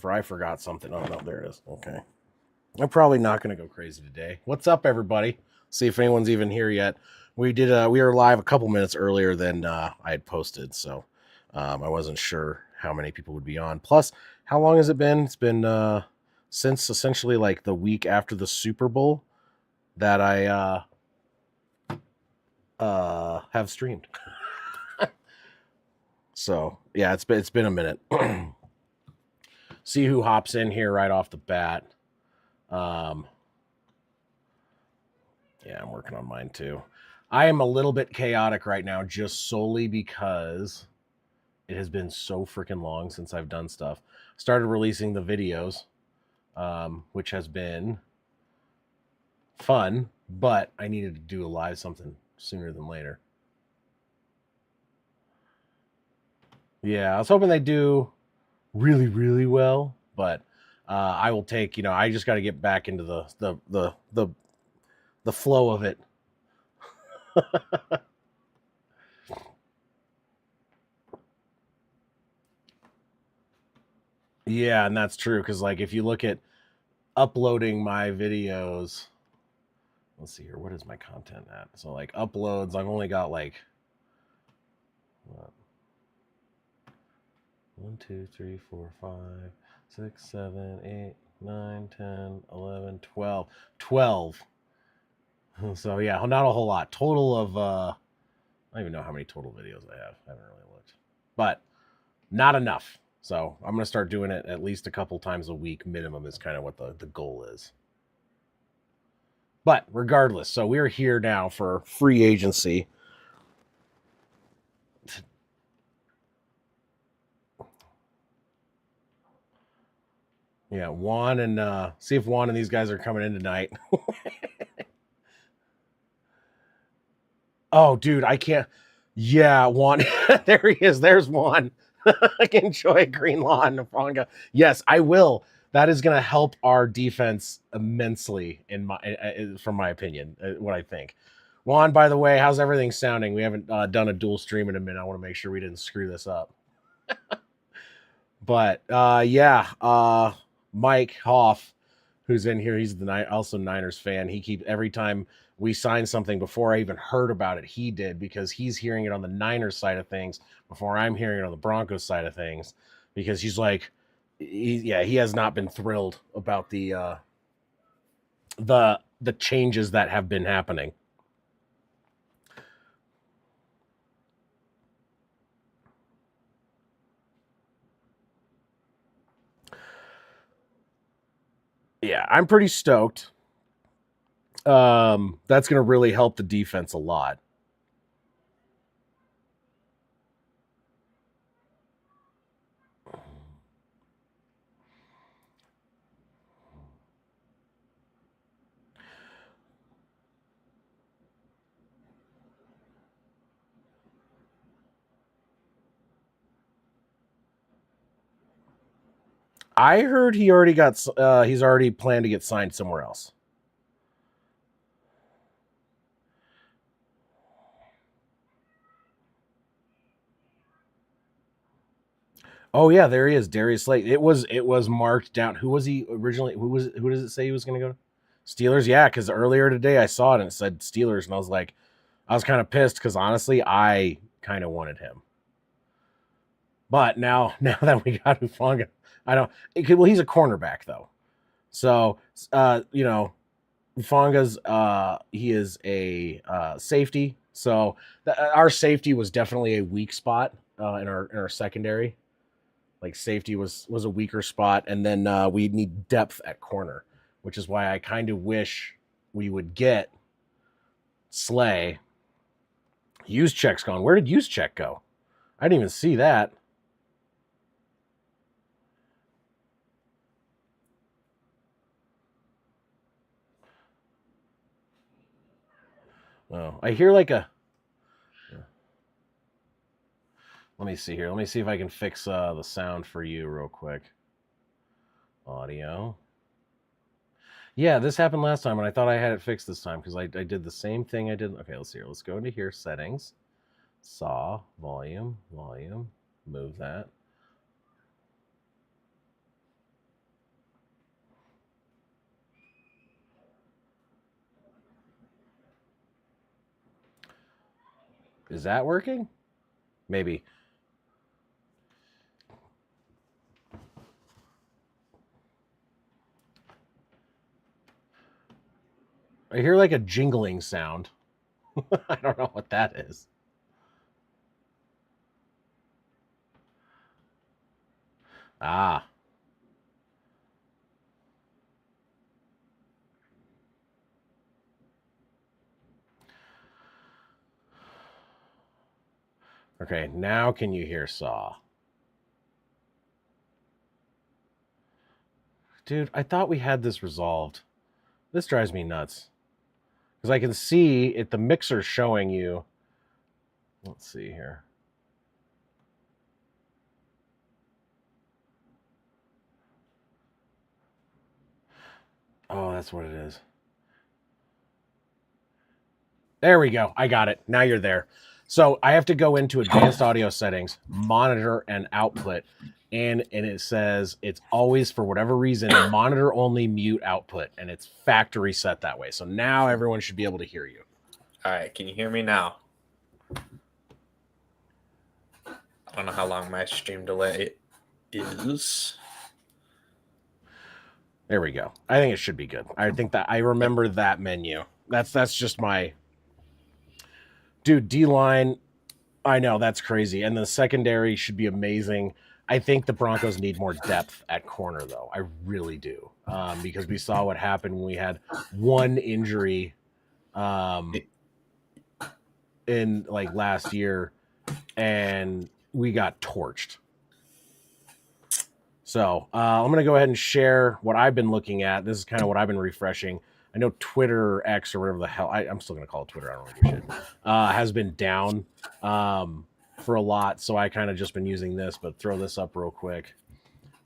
for I forgot something. Oh, no, there it is. Okay. I'm probably not going to go crazy today. What's up, everybody? See if anyone's even here yet. We were live a couple minutes earlier than I had posted, so I wasn't sure how many people would be on. Plus, how long has it been? It's been since essentially like the week after the Super Bowl that I have streamed. So yeah, it's been a minute. See who hops in here right off the bat. Yeah, I'm working on mine too. I am a little bit chaotic right now just solely because it has been so freaking long since I've done stuff. Started releasing the videos, which has been fun, but I needed to do a live something sooner than later. Yeah, I was hoping they do really, really well, but I will take. I just got to get back into the flow of it. Yeah, and that's true because like if you look at uploading my videos, let's see here, what is my content at? So like uploads, I've only got like what, 1, 2, 3, 4, 5, 6, 7, 8, 9, 10, 11, 12. 12. So yeah, not a whole lot. Total of I don't even know how many total videos I have. I haven't really looked. But not enough. So I'm gonna start doing it at least a couple times a week minimum is kind of what the goal is. But regardless, so we're here now for free agency. Yeah, Juan and see if Juan and these guys are coming in tonight. Oh, dude, I can't. Yeah, Juan. There he is. There's Juan. I can enjoy Green Lawn. Yes, I will. That is going to help our defense immensely, from my opinion, what I think. Juan, by the way, how's everything sounding? We haven't done a dual stream in a minute. I want to make sure we didn't screw this up. But yeah, Mike Hoff, who's in here, he's also Niners fan. He keeps every time we sign something before I even heard about it, he did because he's hearing it on the Niners side of things before I'm hearing it on the Broncos side of things because he's like, he has not been thrilled about the changes that have been happening. Yeah, I'm pretty stoked. That's going to really help the defense a lot. I heard he's already planned to get signed somewhere else. Oh yeah, there he is, Darius Slate. It was marked down. Who was he originally? Who does it say he was going to go to? Steelers, yeah, because earlier today I saw it and it said Steelers, and I was kind of pissed because honestly, I kind of wanted him. But now that we got Hufanga, I don't. Well, he's a cornerback though, so Hufanga's he is a safety. So our safety was definitely a weak spot in our secondary. Like safety was a weaker spot, and then we need depth at corner, which is why I kind of wish we would get Slay. Juszczyk's gone. Where did Juszczyk go? I didn't even see that. Oh, I hear like a. Let me see here. Let me see if I can fix the sound for you real quick. Audio. Yeah, this happened last time, and I thought I had it fixed this time because I did the same thing I did. Okay, let's see here. Let's go into here, settings, saw, volume, move that. Is that working? Maybe. I hear like a jingling sound. I don't know what that is. Ah. Okay, now can you hear Saw? Dude, I thought we had this resolved. This drives me nuts. Because I can see it, the mixer showing you. Let's see here. Oh, that's what it is. There we go. I got it. Now you're there. So I have to go into advanced audio settings, monitor and output. And it says it's always, for whatever reason, monitor only, mute output. And it's factory set that way. So now everyone should be able to hear you. All right. Can you hear me now? I don't know how long my stream delay is. There we go. I think it should be good. I think that I remember that menu. That's just my dude. D-line. I know that's crazy. And the secondary should be amazing. I think the Broncos need more depth at corner, though. I really do, because we saw what happened when we had one injury in like last year, and we got torched. So I'm going to go ahead and share what I've been looking at. This is kind of what I've been refreshing. I know Twitter or X or whatever the hell, I'm still going to call it Twitter. I don't really give a shit. Has been down for a lot. So I kind of just been using this, but throw this up real quick.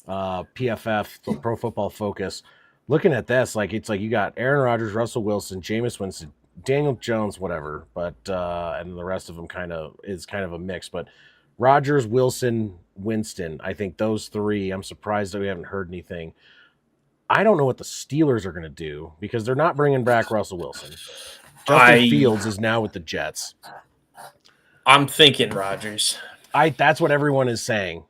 PFF, the Pro Football Focus. Looking at this, like it's like you got Aaron Rodgers, Russell Wilson, Jameis Winston, Daniel Jones, whatever. But and the rest of them kind of a mix. But Rodgers, Wilson, Winston, I think those three. I'm surprised that we haven't heard anything. I don't know what the Steelers are going to do because they're not bringing back Russell Wilson. Justin Fields is now with the Jets. I'm thinking Rodgers. That's what everyone is saying.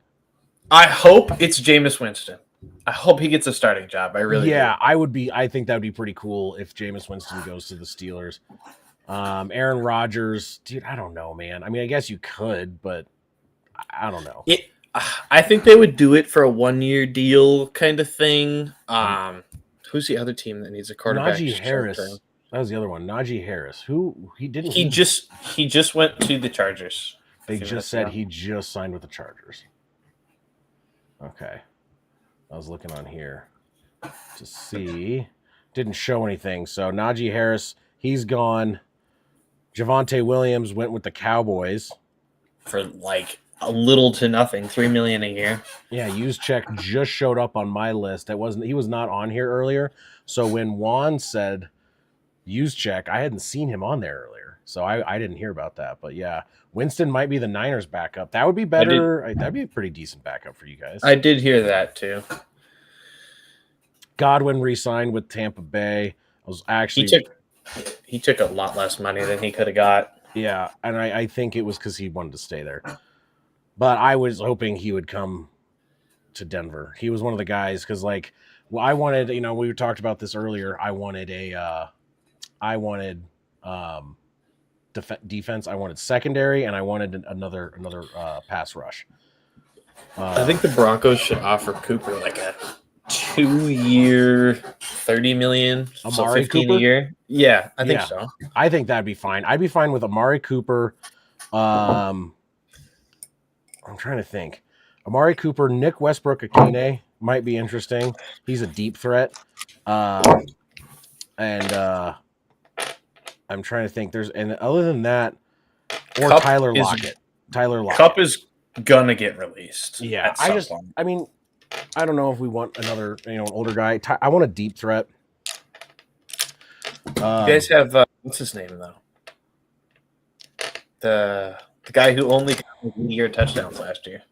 I hope it's Jameis Winston. I hope he gets a starting job. I really do. I think that would be pretty cool if Jameis Winston goes to the Steelers. Aaron Rodgers, dude, I don't know, man. I mean, I guess you could, but I don't know. I think they would do it for a 1-year deal kind of thing. Who's the other team that needs a quarterback? Najee Harris. That was the other one. Najee Harris. He just went to the Chargers. They just said he just signed with the Chargers. Okay. I was looking on here to see. Didn't show anything. So Najee Harris, he's gone. Javonte Williams went with the Cowboys. For like a little to nothing, $3 million a year. Yeah, Juszczyk just showed up on my list. He was not on here earlier. So when Juan said Juszczyk, I hadn't seen him on there earlier. So I didn't hear about that. But yeah, Winston might be the Niners backup. That would be better. That'd be a pretty decent backup for you guys. I did hear that too. Godwin re-signed with Tampa Bay. He took a lot less money than he could have got. Yeah, and I think it was because he wanted to stay there. But I was hoping he would come to Denver. He was one of the guys because, like, I wanted, we talked about this earlier. I wanted defense. I wanted secondary, and I wanted another pass rush. I think the Broncos should offer Cooper like a 2-year, $30 million, Amari so $15 Cooper? a year. Yeah, I think so. I think that'd be fine. I'd be fine with Amari Cooper. I'm trying to think. Amari Cooper, Nick Westbrook-Akine might be interesting. He's a deep threat. And I'm trying to think. And other than that, or Kupp Tyler Lockett. Kupp is gonna get released. Yeah, I mean, I don't know if we want another, an older guy. I want a deep threat. You guys have what's his name though? The guy who only got 1-year touchdowns last year.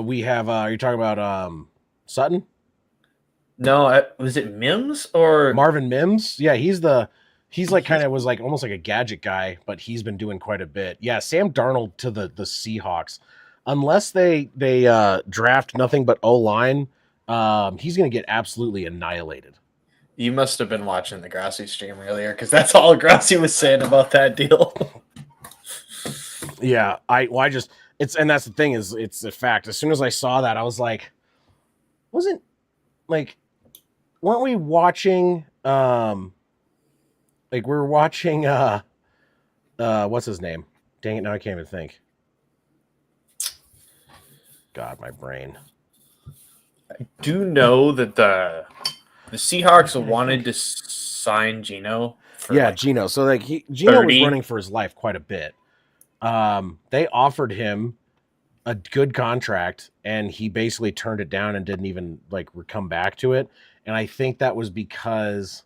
We have. You're talking about Sutton? No, was it Mims or Marvin Mims? Yeah, he's the He's like kind of was like almost like a gadget guy, but he's been doing quite a bit. Yeah, Sam Darnold to the Seahawks, unless they draft nothing but O line, he's going to get absolutely annihilated. You must have been watching the Grassi stream earlier because that's all Grassi was saying about that deal. Yeah, I just it's and that's the thing is it's a fact. As soon as I saw that, I was like, wasn't like weren't we watching like we were watching what's his name? Dang it, now I can't even think. God, my brain. Do know that the Seahawks wanted to sign Geno. Yeah, Geno. So like Geno was 30. running for his life quite a bit. They offered him a good contract, and he basically turned it down and didn't even like come back to it. And I think that was because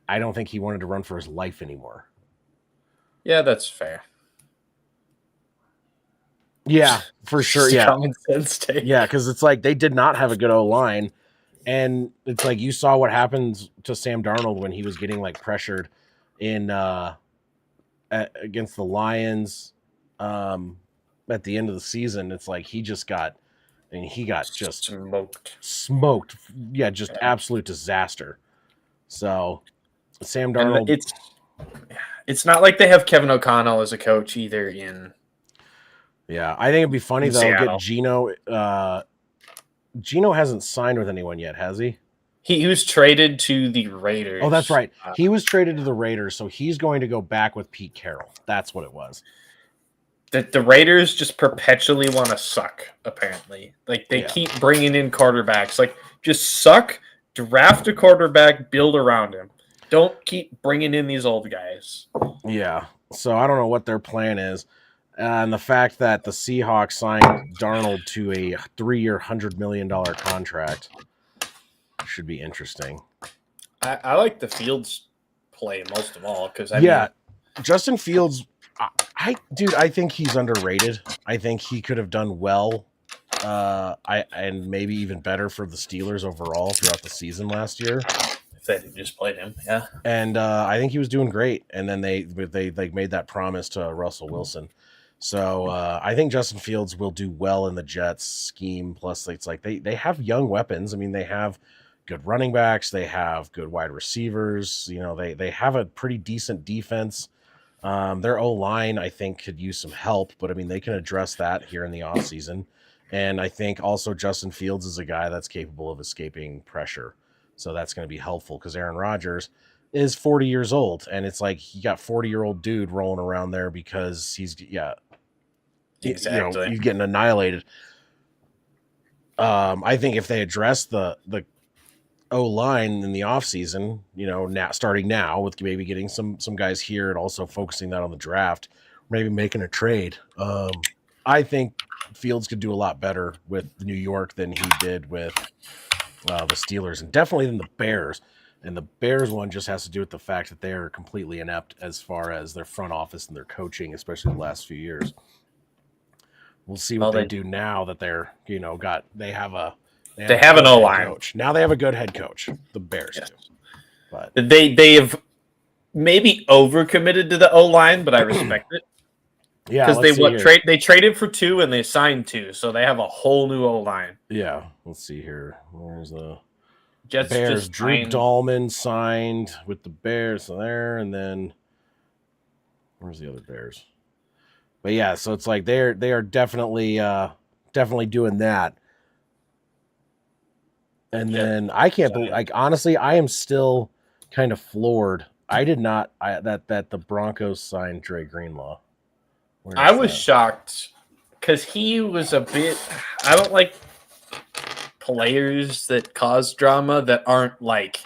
I don't think he wanted to run for his life anymore. Yeah, that's fair. Yeah, for sure. Yeah, common sense take. Yeah, because it's like they did not have a good O line, and it's like you saw what happened to Sam Darnold when he was getting like pressured in against the Lions at the end of the season. It's like he just got, I mean, he got just smoked. Yeah, just absolute disaster. So Sam Darnold, and it's not like they have Kevin O'Connell as a coach either. Yeah, I think it'd be funny though. Seattle. Get Geno. Geno hasn't signed with anyone yet, has he? He was traded to the Raiders. Oh, that's right. He was traded to the Raiders, so he's going to go back with Pete Carroll. That's what it was. That the Raiders just perpetually want to suck, apparently. Like, they keep bringing in quarterbacks. Like, just suck, draft a quarterback, build around him. Don't keep bringing in these old guys. Yeah. So I don't know what their plan is. And the fact that the Seahawks signed Darnold to a 3-year, $100 million contract should be interesting. I like the Fields play most of all because Justin Fields, I think he's underrated. I think he could have done well, and maybe even better for the Steelers overall throughout the season last year. If they just played him, yeah. And I think he was doing great. And then they like made that promise to Russell Wilson. So I think Justin Fields will do well in the Jets scheme. Plus, it's like they have young weapons. I mean, they have good running backs. They have good wide receivers. You know, they have a pretty decent defense. Their O-line, I think, could use some help. But, I mean, they can address that here in the offseason. And I think also Justin Fields is a guy that's capable of escaping pressure. So that's going to be helpful because Aaron Rodgers is 40 years old. And it's like you got 40-year-old dude rolling around there because he's exactly. He's getting annihilated. I think if they address the O-line in the offseason, starting now with maybe getting some guys here and also focusing that on the draft, maybe making a trade. I think Fields could do a lot better with New York than he did with the Steelers, and definitely than the Bears. And the Bears one just has to do with the fact that they are completely inept as far as their front office and their coaching, especially the last few years. We'll see what they do now that they're, they have an O-line coach. Now they have a good head coach. The Bears do. But they have maybe overcommitted to the O-line, but I respect it. Yeah, because they traded for 2 and they signed 2, so they have a whole new O-line. Yeah, let's see here. Where's the Jets? Bears? Drew Dahlman signed with the Bears, so there, and then where's the other Bears? But yeah, so it's like they are definitely doing that. And then I can't believe, like, honestly, I am still kind of floored. I did not that the Broncos signed Dre Greenlaw. I was shocked because he was a bit. I don't like players that cause drama that aren't like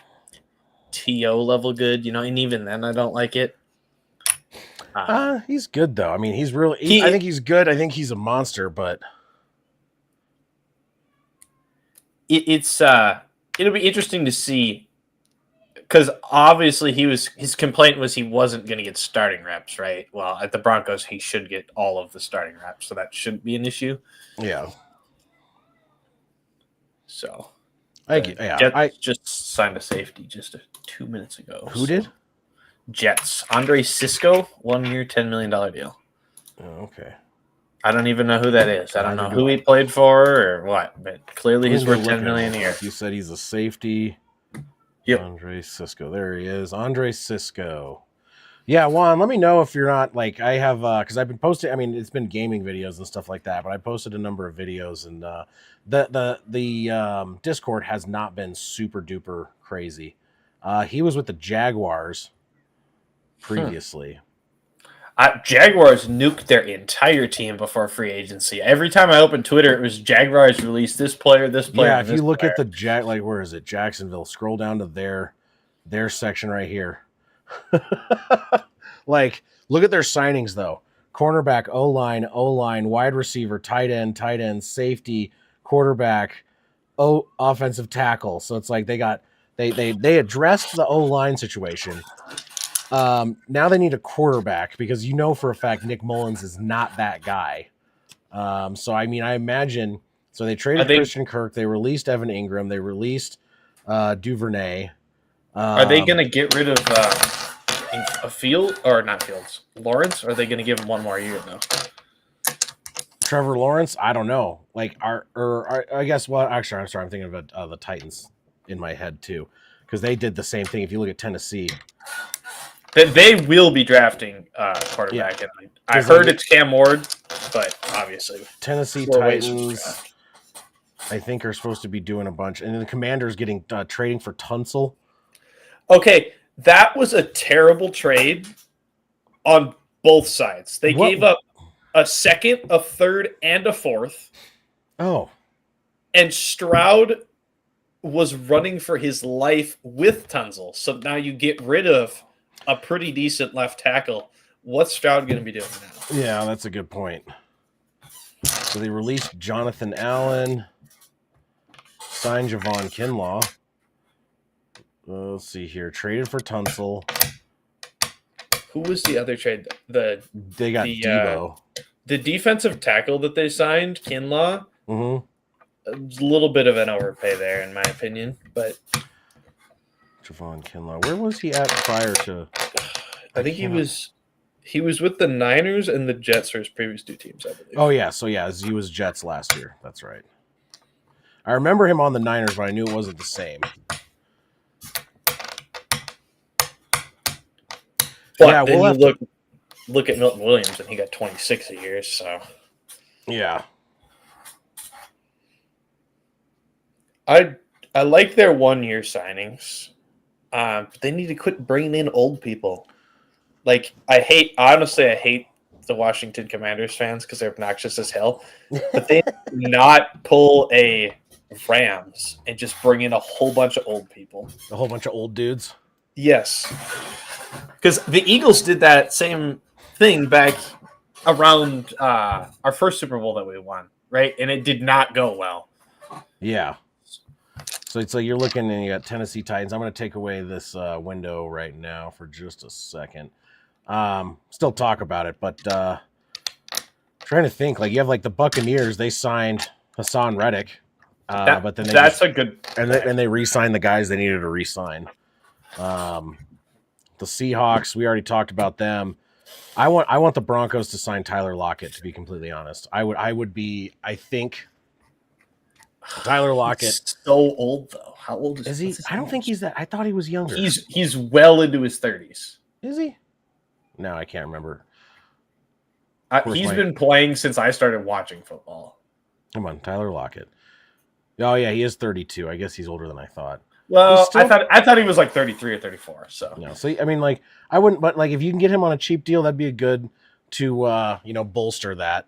TO level good, and even then I don't like it. He's good though. I mean, he's really. I think he's good. I think he's a monster, but it'll be interesting to see because obviously his complaint was he wasn't going to get starting reps, right? Well, at the Broncos he should get all of the starting reps, so that shouldn't be an issue. Yeah. So I just signed a safety just 2 minutes ago. Who did? Jets. Andre Cisco, 1 year, $10 million deal. Oh, okay. I don't even know who that is. I don't Neither know do who I. he played for or what, but clearly I'm he's gonna go worth look 10 at him million real a year. quick. You said he's a safety. Yep. Andre Cisco. There he is. Andre Cisco. Yeah, Juan, let me know if you're not like I have because I've been posting. I mean, it's been gaming videos and stuff like that, but I posted a number of videos and the Discord has not been super duper crazy. He was with the Jaguars previously. Jaguars nuked their entire team before free agency. Every time I opened Twitter, it was Jaguars released this player, Yeah, and if this you look player. at the like where is it? Jacksonville. Scroll down to their section right here. Like, look at their signings though. Cornerback, O line, wide receiver, tight end, safety, quarterback, offensive tackle. So it's like they addressed the O line situation. Now they need a quarterback because you know for a fact Nick Mullins is not that guy. So I mean, I imagine. So they traded Christian Kirk. They released Evan Ingram. They released Duvernay. Are they going to get rid of a Field or not Fields? Lawrence? Or are they going to give him one more year though? Trevor Lawrence? I don't know. Like, I guess. Well, actually, I'm sorry. I'm thinking about the Titans in my head too, because they did the same thing. If you look at Tennessee, They will be drafting quarterback. Yeah. And I heard it's Cam Ward, but obviously Tennessee Titans, I think, are supposed to be doing a bunch, and then the Commanders getting trading for Tunsil. Okay, that was a terrible trade on both sides. They gave up a second, a third, and a fourth. Oh. And Stroud was running for his life with Tunsil. So now you get rid of a pretty decent left tackle. What's Stroud going to be doing now? Yeah, that's a good point. So they released Jonathan Allen, signed Javon Kinlaw. Let's see here. Traded for Tunsil. Who was the other trade? They got Debo. The defensive tackle that they signed, Kinlaw. Mm-hmm. A little bit of an overpay there, in my opinion. But Javon Kinlaw, where was he at prior to? I think he was with the Niners and the Jets for his previous two teams, I believe. Oh yeah, so yeah, he was Jets last year. That's right. I remember him on the Niners, but I knew it wasn't the same. But yeah, we'll look at Milton Williams, and he got 26 a year. So yeah, I like their 1 year signings. They need to quit bringing in old people. Like I hate the Washington Commanders fans because they're obnoxious as hell. But they not pull a Rams and just bring in a whole bunch of old people. A whole bunch of old dudes. Yes. Because the Eagles did that same thing back around our first Super Bowl that we won, right? And it did not go well. Yeah. So it's like you're looking and you got Tennessee Titans. I'm going to take away this window right now for just a second. Still talk about it, but trying to think. Like you have like the Buccaneers. They signed Hassan Reddick, but then they re-signed the guys they needed to re-sign. The Seahawks, we already talked about them. I want the Broncos to sign Tyler Lockett, to be completely honest. I think Tyler Lockett. He's so old though. How old is he? I don't think he's that. I thought he was younger. He's well into his 30s. Is he? No, I can't remember. He's been playing since I started watching football. Come on, Tyler Lockett. Oh yeah, he is 32. I guess he's older than I thought. Well, I thought he was like 33 or 34. So no. So I mean, like I wouldn't, but like if you can get him on a cheap deal, that'd be a good to bolster that.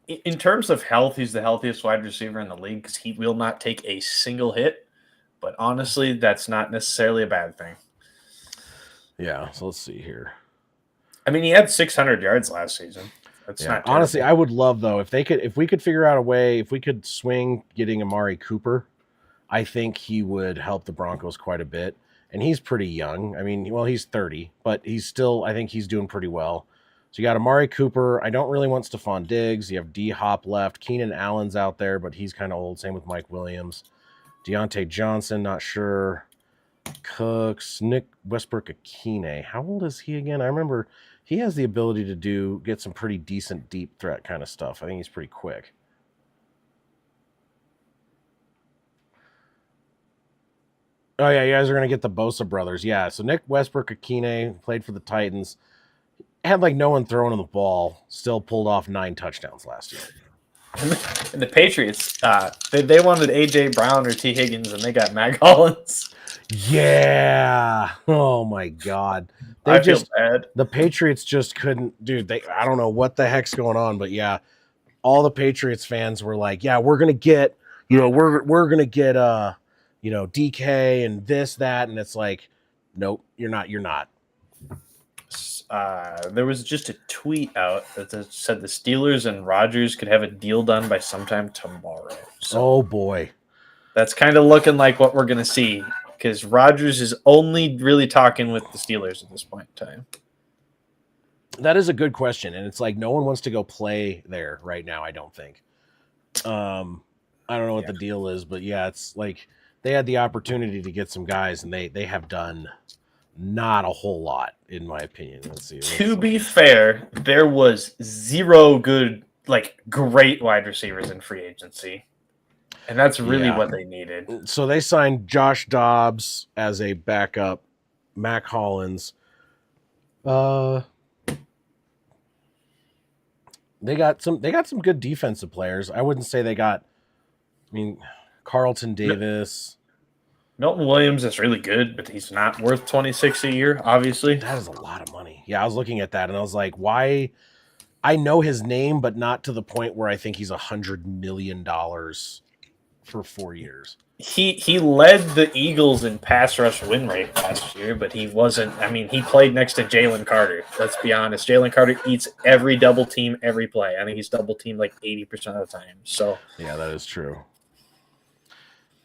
In terms of health, he's the healthiest wide receiver in the league because he will not take a single hit. But honestly, that's not necessarily a bad thing. Yeah. So let's see here. I mean, he had 600 yards last season. That's not terrible. Honestly, I would love though if we could figure out a way, if we could swing getting Amari Cooper. I think he would help the Broncos quite a bit. And he's pretty young. I mean, well, he's 30, but I think he's doing pretty well. So you got Amari Cooper. I don't really want Stephon Diggs. You have D-Hop left. Keenan Allen's out there, but he's kind of old. Same with Mike Williams. Deontay Johnson, not sure. Cooks, Nick Westbrook-Akine. How old is he again? I remember he has the ability to get some pretty decent deep threat kind of stuff. I think he's pretty quick. Oh yeah, you guys are gonna get the Bosa brothers. Yeah, so Nick Westbrook-Akine played for the Titans. Had like no one throwing him the ball. Still pulled off 9 touchdowns last year. And the Patriots, they wanted A.J. Brown or T. Higgins, and they got Mac Hollins. Yeah. Oh my God. I feel bad. The Patriots just couldn't, dude. I don't know what the heck's going on, but yeah, all the Patriots fans were like, "Yeah, we're gonna get, we're gonna get, DK and this, that," and it's like, nope, you're not. There was just a tweet out that said the Steelers and Rodgers could have a deal done by sometime tomorrow. So oh boy, that's kind of looking like what we're gonna see, because Rodgers is only really talking with the Steelers at this point in time. That is a good question, and it's like no one wants to go play there right now. I don't think. I don't know what the deal is, but yeah, it's like they had the opportunity to get some guys, and they have done not a whole lot, in my opinion. Let's see. To be fair, there was 0 good, great wide receivers in free agency. And that's really what they needed. So they signed Josh Dobbs as a backup, Mac Hollins. They got some good defensive players. I wouldn't say they got, Carlton Davis. Milton Williams is really good, but he's not worth $26 a year, obviously. That is a lot of money. Yeah, I was looking at that and I was like, why? I know his name, but not to the point where I think he's $100 million for 4 years. He led the Eagles in pass rush win rate last year, but he wasn't. He played next to Jalen Carter. Let's be honest. Jalen Carter eats every double team every play. I think he's double teamed 80% of the time. So yeah, that is true.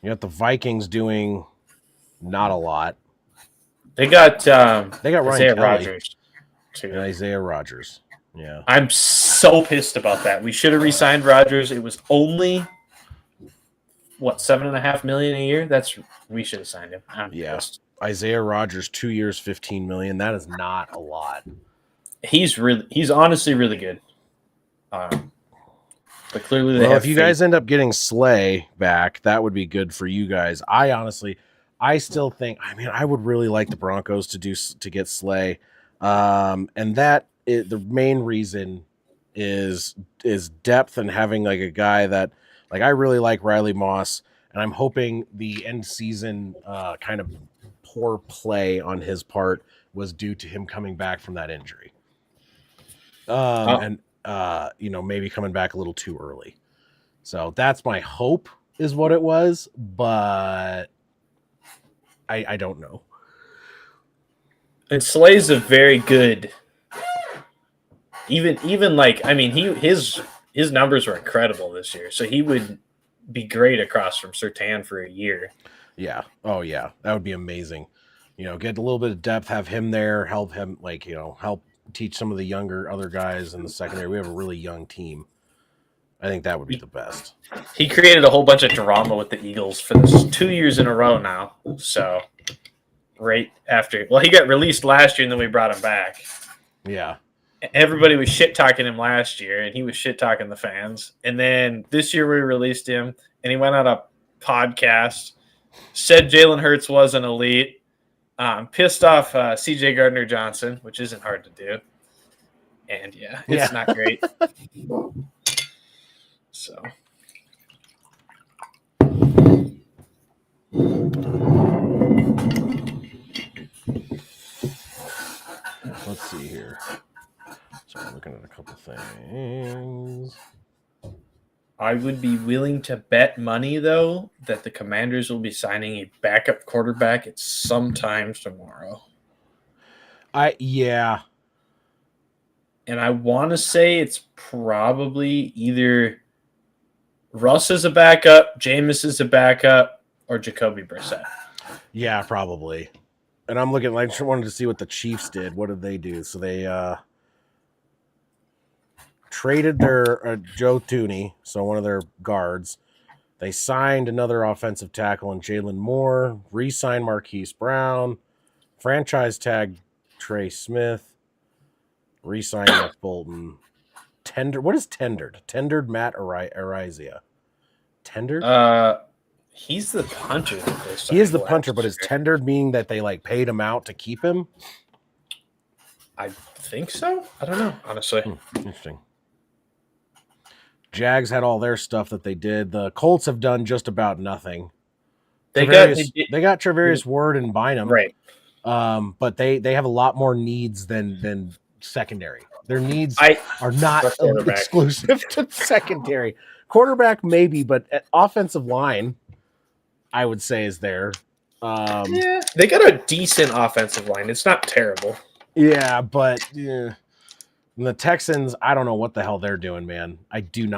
You got the Vikings doing not a lot. They got Ryan Rodgers too. And Isaiah Rodgers. Yeah. I'm so pissed about that. We should have re-signed Rodgers. It was only $7.5 million a year? We should have signed him. I'm pissed. Isaiah Rodgers, 2 years, $15 million. That is not a lot. He's honestly really good. But clearly if you guys end up getting Slay back, that would be good for you guys. I still think, I would really like the Broncos to get Slay. And that is the main reason is depth and having a guy that I really like Riley Moss, and I'm hoping the end season kind of poor play on his part was due to him coming back from that injury. And maybe coming back a little too early. So that's my hope is what it was, but I don't know. And Slay's a very good, his numbers were incredible this year, so he would be great across from Surtain for a year. Yeah. Oh yeah, that would be amazing. Get a little bit of depth, have him there, help him, help teach some of the younger other guys in the secondary. We have a really young team. I think that would be the best. He created a whole bunch of drama with the Eagles for this 2 years in a row now. So right after, he got released last year and then we brought him back. Yeah. Everybody was shit talking him last year and he was shit talking the fans. And then this year we released him and he went on a podcast, said Jalen Hurts wasn't elite. Pissed off CJ Gardner-Johnson, which isn't hard to do. And it's not great. So. Let's see here. So I'm looking at a couple things. I would be willing to bet money, though, that the Commanders will be signing a backup quarterback at some time tomorrow. Yeah. And I want to say it's probably either Russ is a backup, Jameis is a backup, or Jacoby Brissett. Yeah, probably. And I'm looking, I just wanted to see what the Chiefs did. What did they do? So they traded their Joe Thuney, so one of their guards, They signed another offensive tackle in Jalen Moore, re-signed Marquise Brown, franchise tag Trey Smith, re-signed Nick Bolton. What is tendered? Tendered Matt Arizia. Tendered? He's the punter. He is the punter, but is tendered meaning that they like paid him out to keep him? I think so. I don't know, honestly. Interesting. Jags had all their stuff that they did. The Colts have done just about nothing. They got Travarius Ward and Bynum, right? But they have a lot more needs than secondary. Their needs are not exclusive to secondary. Quarterback maybe, but at offensive line, I would say is there. Yeah, they got a decent offensive line. It's not terrible. Yeah, but the Texans, I don't know what the hell they're doing, man. I don't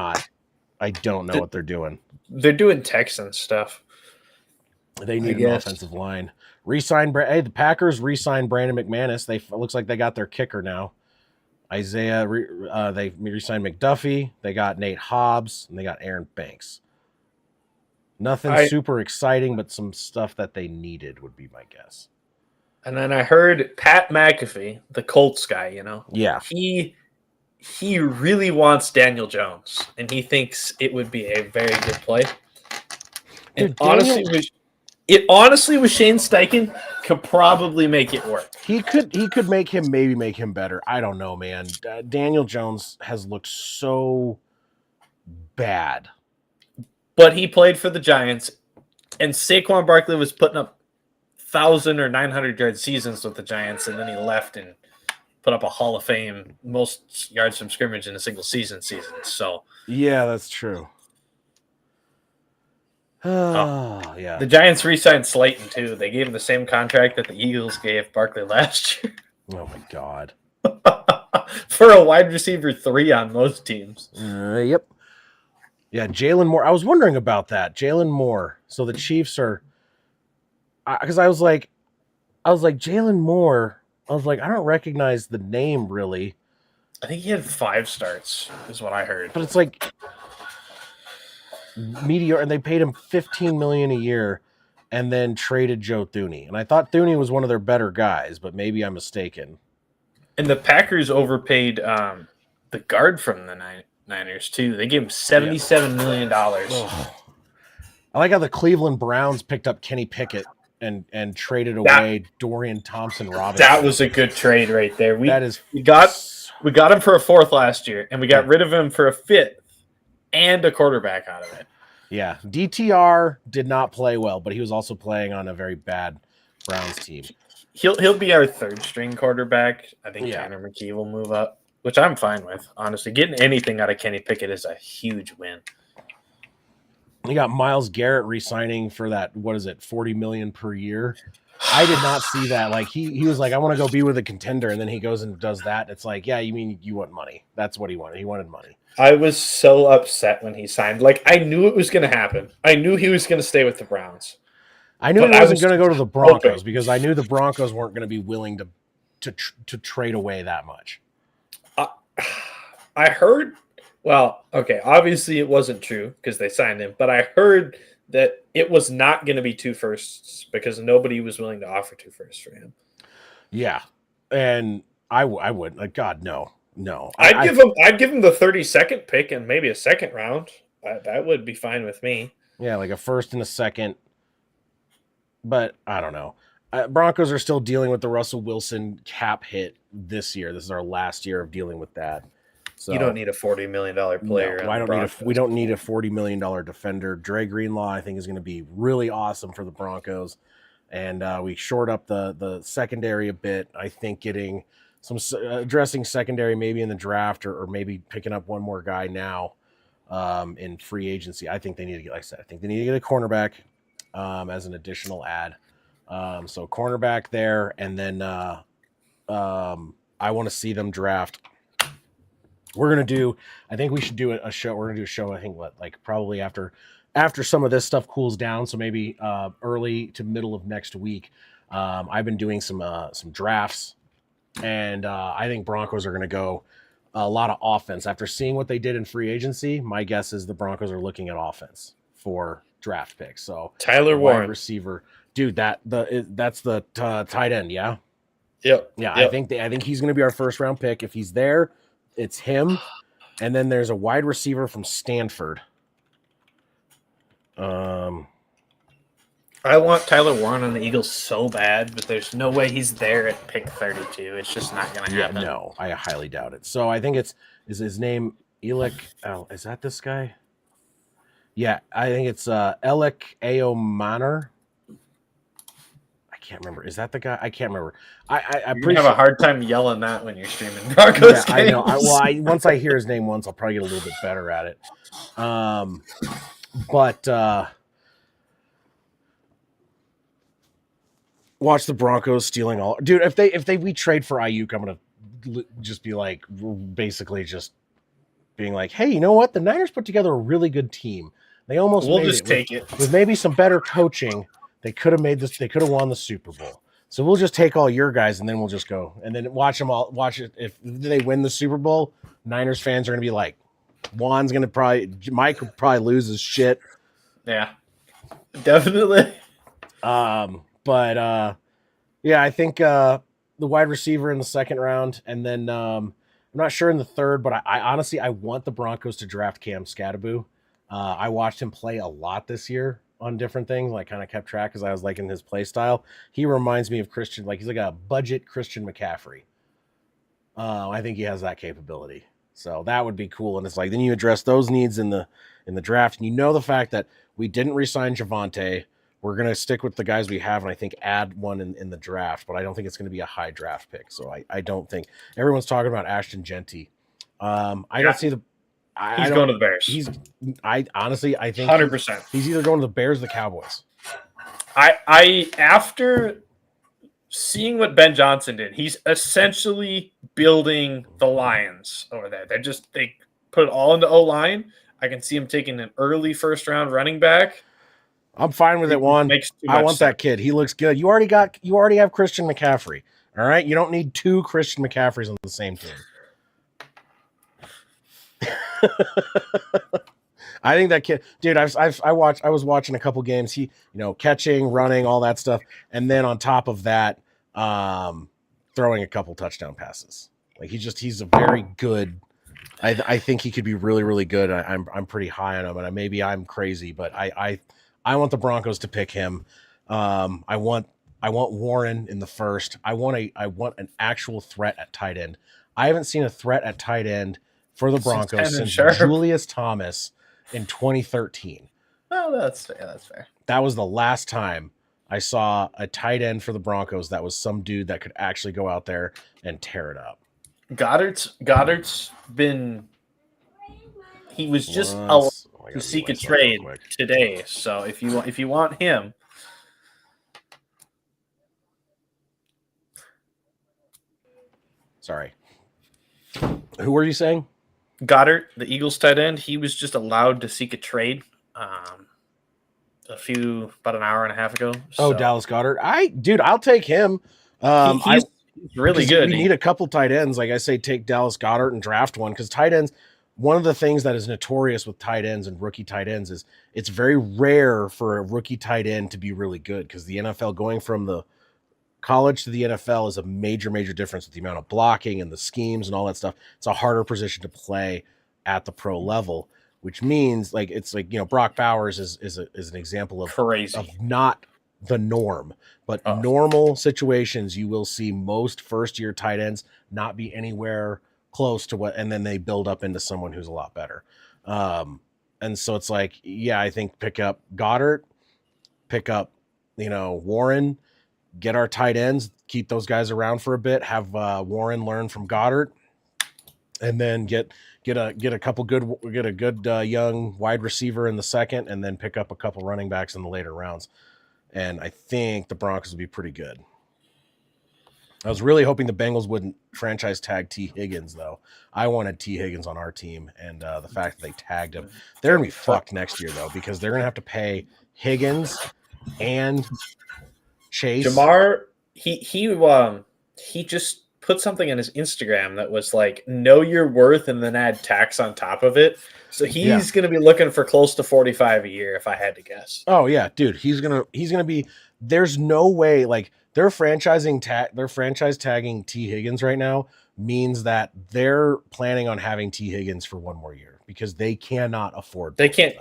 know what they're doing. They're doing Texan stuff. They need an offensive line. The Packers re-signed Brandon McManus. It looks like they got their kicker now. Isaiah, they re-signed McDuffie. They got Nate Hobbs, and they got Aaron Banks. Nothing super exciting, but some stuff that they needed would be my guess. And then I heard Pat McAfee, the Colts guy, Yeah. He really wants Daniel Jones, and he thinks it would be a very good play. And honestly, with Shane Steichen, could probably make it work. He could make him better. I don't know, man. Daniel Jones has looked so bad. But he played for the Giants, and Saquon Barkley was putting up 1,000 or 900-yard seasons with the Giants, and then he left and put up a Hall of Fame most yards from scrimmage in a single season. So yeah, that's true. Yeah. The Giants re-signed Slayton too. They gave him the same contract that the Eagles gave Barkley last year. Oh my god! For a wide receiver 3 on most teams. Yep. Yeah, Jalen Moore. I was wondering about that. Jalen Moore. So the Chiefs are, because I was like Jalen Moore. I was like, I don't recognize the name really. I think he had 5 starts, is what I heard. But it's like mediocre, and they paid him $15 million a year, and then traded Joe Thuney. And I thought Thuney was one of their better guys, but maybe I'm mistaken. And the Packers overpaid the guard from the Niners too. They gave him $77 million. I like how the Cleveland Browns picked up Kenny Pickett and traded away Dorian Thompson-Robinson. That was a good trade right there. We got him for a 4th last year, and we got rid of him for a 5th and a quarterback out of it. Yeah, DTR did not play well, but he was also playing on a very bad Browns team. He'll be our 3rd string quarterback. I think Tanner McKee will move up, which I'm fine with. Honestly, getting anything out of Kenny Pickett is a huge win. You got Myles Garrett re-signing for that, what is it, $40 million per year? I did not see that. Like he was like, I want to go be with a contender, and then he goes and does that. It's like, yeah, you mean you want money? That's what he wanted. He wanted money. I was so upset when he signed. Like, I knew it was going to happen. I knew he was going to stay with the Browns. I knew he wasn't going to go to the Broncos because I knew the Broncos weren't going to be willing to trade away that much. I heard, well, okay, obviously it wasn't true because they signed him, but I heard that it was not going to be 2 firsts because nobody was willing to offer 2 firsts for him. Yeah, and I would, like, God, no. I'd give him the 32nd pick and maybe a 2nd round. That would be fine with me. Yeah, like a 1st and a 2nd. But I don't know. Broncos are still dealing with the Russell Wilson cap hit this year. This is our last year of dealing with that. So you don't need a $40 million player. No, we don't need a $40 million defender. Dre Greenlaw, I think, is going to be really awesome for the Broncos. And we shored up the secondary a bit. I think getting some addressing secondary maybe in the draft or maybe picking up one more guy now in free agency. I think they need to get, like I said, I think they need to get a cornerback as an additional ad. So cornerback there, and then I want to see them draft. I think we should do a show. We're going to do a show, I think, probably after some of this stuff cools down. So maybe early to middle of next week. I've been doing some drafts, and I think Broncos are going to go a lot of offense. After seeing what they did in free agency, my guess is the Broncos are looking at offense for draft picks. So Tyler wide Warren. receiver, dude. That's the tight end. Yeah, Yep. yeah. Yep. I think he's going to be our first round pick. If he's there, it's him. And then there's a wide receiver from Stanford. I want Tyler Warren on the Eagles so bad, but there's no way he's there at pick 32. It's just not going to happen. No, I highly doubt it. So I think is his name Elic? Oh, is that this guy? Yeah, I think it's Elic Aomaner. I can't remember. Is that the guy? I can't remember. I'm You're pretty gonna have a hard time yelling that when you're streaming Broncos yeah, games. I know. Once I hear his name once, I'll probably get a little bit better at it. But watch the Broncos stealing all. Dude, if we trade for Ayuk, I'm gonna just be like, basically just being like, hey, you know what? The Niners put together a really good team. They almost we'll made just it take it with maybe some better coaching. They could have made this. They could have won the Super Bowl. So we'll just take all your guys, and then we'll just go and then watch them all. Watch it. If they win the Super Bowl, Niners fans are gonna be like, Mike would probably lose his shit. Yeah, definitely. But yeah, I think the wide receiver in the second round, and then I'm not sure in the third, but I honestly I want the Broncos to draft Cam Skattebo. I watched him play a lot this year on different things. Like kind of kept track because I was liking his play style. He reminds me of Christian, like he's like a budget Christian McCaffrey. I think he has that capability. So that would be cool. And it's like then you address those needs in the draft, and you know the fact that we didn't re-sign Javonte. We're going to stick with the guys we have, and I think add one in the draft, but I don't think it's going to be a high draft pick. So I don't think everyone's talking about Ashton Genty. I don't see the. He's going to the Bears. I honestly think 100%. He's either going to the Bears or the Cowboys. I after seeing what Ben Johnson did, he's essentially building the Lions over there. They put it all into O-line. I can see him taking an early first round running back. I'm fine with it, Juan. I want that kid. He looks good. You already have Christian McCaffrey. All right? You don't need two Christian McCaffreys on the same team. I think that kid, dude, I was watching a couple games. He, catching, running, all that stuff. And then on top of that, throwing a couple touchdown passes. Like he's a very good. I think he could be really, really good. I'm pretty high on him, and maybe I'm crazy, but I want the Broncos to pick him. I want Warren in the first. I want an actual threat at tight end. I haven't seen a threat at tight end for the Broncos since Julius Thomas in 2013. Oh, that's fair. That's fair. That was the last time I saw a tight end for the Broncos that was some dude that could actually go out there and tear it up. Goddard's been. He was just allowed to seek a trade today. So if you want him, sorry, who were you saying? Goddard, the Eagles tight end. He was just allowed to seek a trade. About an hour and a half ago. So. Oh, Dallas Goedert. I'll take him. He's really good. We need a couple tight ends. Like I say, take Dallas Goedert and draft one because tight ends. One of the things that is notorious with tight ends and rookie tight ends is it's very rare for a rookie tight end to be really good because the NFL going from the college to the NFL is a major, major difference with the amount of blocking and the schemes and all that stuff. It's a harder position to play at the pro level, which means it's like Brock Bowers is an example of crazy, of not the norm, but normal situations you will see most first year tight ends not be anywhere close to what, and then they build up into someone who's a lot better. And so it's like, yeah, I think pick up Goddard, pick up, Warren, get our tight ends, keep those guys around for a bit, have Warren learn from Goddard, and then get a good young wide receiver in the second, and then pick up a couple running backs in the later rounds. And I think the Broncos will be pretty good. I was really hoping the Bengals wouldn't franchise tag T. Higgins, though. I wanted T. Higgins on our team, and the fact that they tagged him, they're going to be fucked next year, though, because they're going to have to pay Higgins and Chase. Jamar, he put something on his Instagram that was like, know your worth and then add tax on top of it. So he's going to be looking for close to 45 a year if I had to guess. Oh yeah, dude, he's gonna be. There's no way like they're franchise tagging T Higgins right now means that they're planning on having T Higgins for one more year because they cannot afford. They can't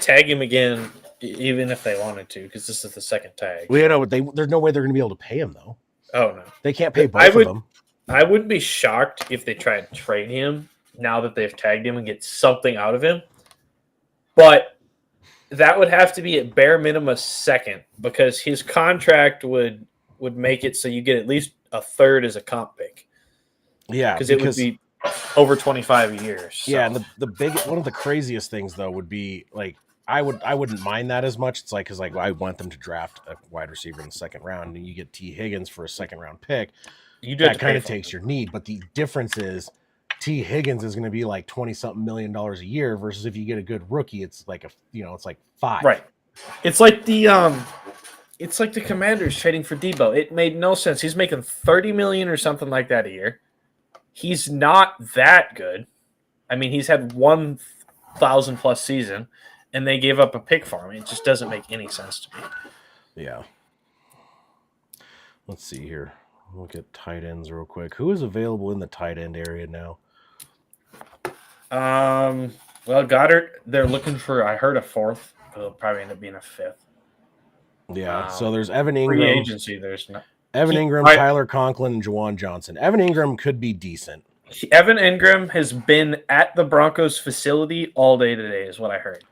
tag him again even if they wanted to because this is the second tag. Well, you know, there's no way they're gonna be able to pay him though. Oh no, they can't pay both of them. I wouldn't be shocked if they tried to trade him now that they've tagged him and get something out of him. But that would have to be at bare minimum second because his contract would make it so you get at least a third as a comp pick. Yeah, because it would be over 25 a year. So. Yeah, and the big one of the craziest things though would be like I wouldn't mind that as much. It's like because like I want them to draft a wide receiver in the second round, and you get T Higgins for a second round pick. That kind of takes your need, but the difference is T Higgins is going to be like $20-something million a year versus if you get a good rookie, it's like it's like $5. Right. It's like the Commanders trading for Debo. It made no sense. He's making $30 million or something like that a year. He's not that good. I mean, he's had 1,000 plus season, and they gave up a pick for him. It just doesn't make any sense to me. Yeah. Let's see here. Look at tight ends real quick. Who is available in the tight end area now? Well, Goddard, they're looking for, I heard, a fourth. It'll probably end up being a fifth. Yeah, so there's Evan Ingram. Free agency, there's not. Evan Ingram, Tyler Conklin, and Juwan Johnson. Evan Ingram could be decent. Evan Ingram has been at the Broncos facility all day today, is what I heard.